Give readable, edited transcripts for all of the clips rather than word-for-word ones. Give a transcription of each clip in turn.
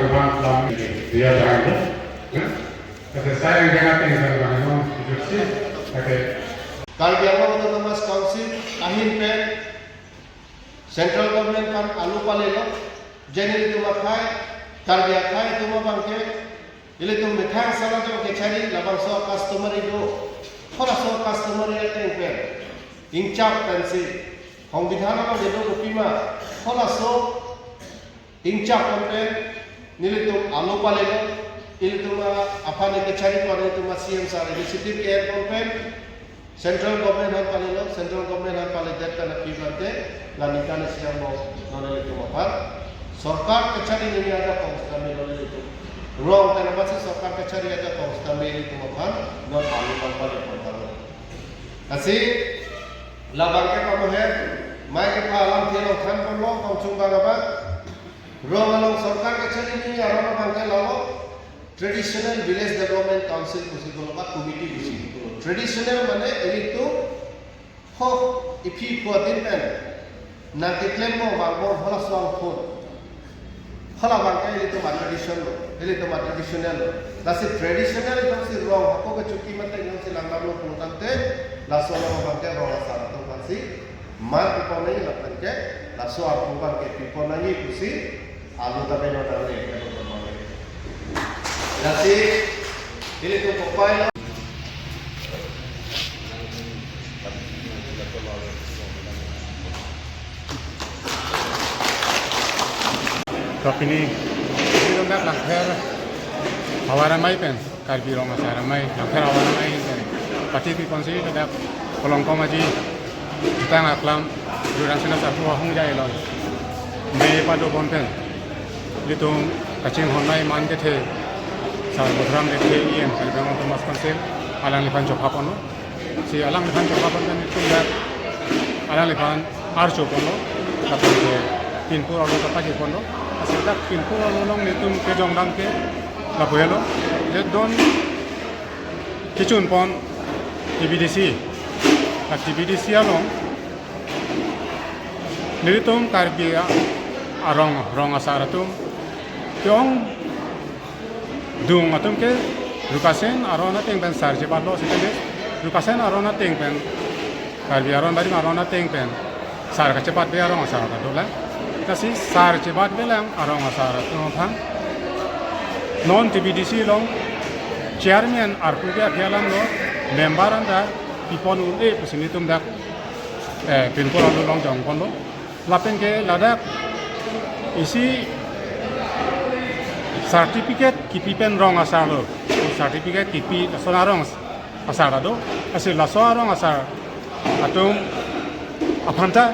rumah dalam dia berangkat. Kasi saya yang natin sa mga Jersey, okay. Karbi Anglong Autonomous Council ahin pe central government kan alu palelo jenili tuma khai karbi khai tuma bangke ile tum mithang sala jo ke chari labang so customer ido thola so customer ile teng pe ingchap pensi hong bidhana ma dedo kupima thola so ingchap pe nile tum alu palelo ile tuma apane ke chari to ile tuma CM sar initiative care conference Central government har palelo, central government har pale det kana pibante, lanika na siya mo nonole itu apa? Sarkar kachari ni ada konsta me nonole itu. Wrong kana basi sarkar kachari ada konsta me itu apa? Non alu pale pantalo. Kasi labang ke kamu hai, mai ke alam thelo khan porlo kausung ba. Wrong along sarkar kachari ni arona bangke lalo traditional village development council kusi ko ba committee kusi. Traditional mana itu ho ipi kuatin kan nak diklaim mo bangor hola suang phone hola bangkai itu traditional nasi traditional itu si wrong aku ke cuti mata itu si langgar lo punutante laso lo bangkai wrong asal tu pasti mar people nahi lapan ke laso aku bangkai people nahi kusi alu tapi no dale nasi ini tu pokoknya Tapi ini nak langkah awaran mai pen, karbi rong asaran mai, langkah awaran mai pen. Pasti di konsi ada kolongkong aji kita ngaklam juran sana satu hong jai lon. Mei padu bon pen, itu kacing honai man ke the, sar bodram ke the iem karbi rong Thomas konsil alang lipan jokapono. Si alang lipan jokapono itu dah alang lipan arjo pono, tapi ke pintu orang apa je pono. Asalkan pintu nolong nitum ke jongdang ke lapuelo je don kicun pon TBDC TBDC along nitum karbia arong asaratum tiong dung atum ke lukasen arona teng pen sarje ballo sitele lukasen arona teng pen karbia aron bari arona teng pen sar ka cepat be arong asara dola kasi sar cepat belang arong asara tumpang non TBDC long chairman arpuga pialam lo member anda pipon ude pusini tum dak pinpor ando long jong kondo lapen ke ladak isi certificate kipipen rong asaro certificate kipi sonarong asara do asi la sonarong asar atum apanta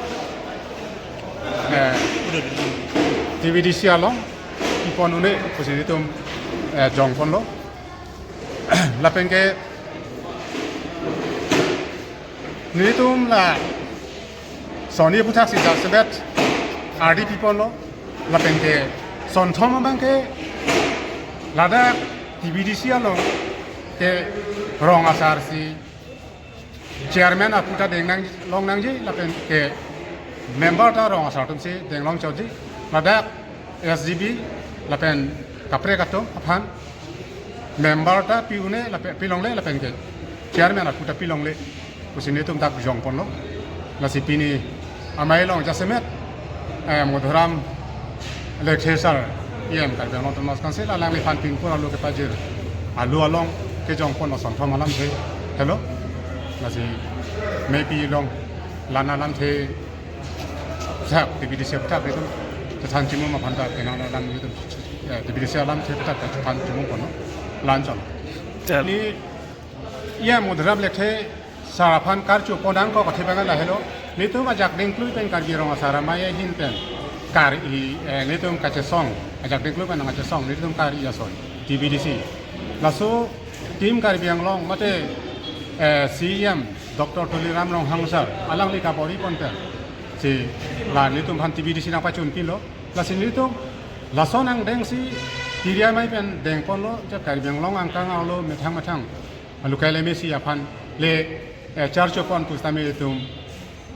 TBDC along ipon une posisi itu jongkon lo lapen ke ni tum la soni putak si sebet RD pipon lo lapen ke son thoma bang ke lada TBDC along ke rong asar si chairman aputa dengnang long nangji lapen ke member ta rong asar tum si denglong chauji ladak SGB lapen kapre kato aphan member ta piune lapen pilongle lapen ke chairman aku ta pilongle kusini tum tak jong pon lo nasi pini amai long jasemet modhoram lecturer iem kar bang Thomas council alang li fan pin pun alu ke pajir alu along ke jong pon oson thom alam the hello nasi maybe long lana lam the sak TBDC tak itu kesan cimu ma phanta kenang dalam itu TBDC alam the tak kesan cimu kono lanjang ni ia modram lekhe saraphan karchu podang ko kathi banga lahelo nitu ajak dingklui pen kargi rong asara maya hin pen kar i nitu kache song ajak dingklui pen ngache song nitu kari ya son TBDC laso tim karbi anglong mate CM Dr. Tuliram Rong Hangsar alang li kapori ponten si la ni tum han TBDC nang pachun pilo la sin ni tum la sonang deng si tiria mai pen deng pon lo ja kar beng long ang kang lo methang alu kai le mesi aphan le charcho pon pustami tum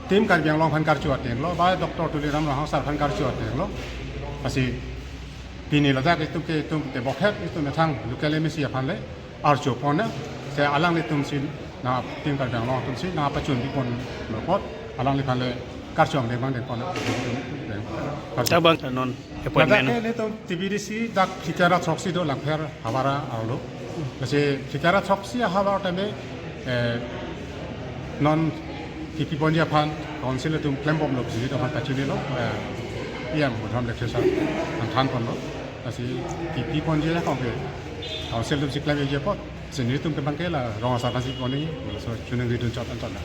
tim kar beng long phan kar chu aten lo ba Dr. Tuliram Rong Hangsar phan kar chu aten lo asi Pini ladak itu ke bokhet itu metang lukale mesi apan le arjo pona se alang le tum sin na tim kal dang long tum sin na pachun di pon pot alang le kan le karchom de bang de pon ta bang non appointment ladak le to TBDC dak fikara choksi do langpher hawara arlo kasi fikara choksi hawara tame non kipi ponja pan council tum claim bom lo ji to pan pachun lo yang bukan lekser tan pon lo asi kipi ponja la kong ke council tum siklam ye pot seni tum ke bangke la rong sa kasi poni so chuneng ridun chot an chot la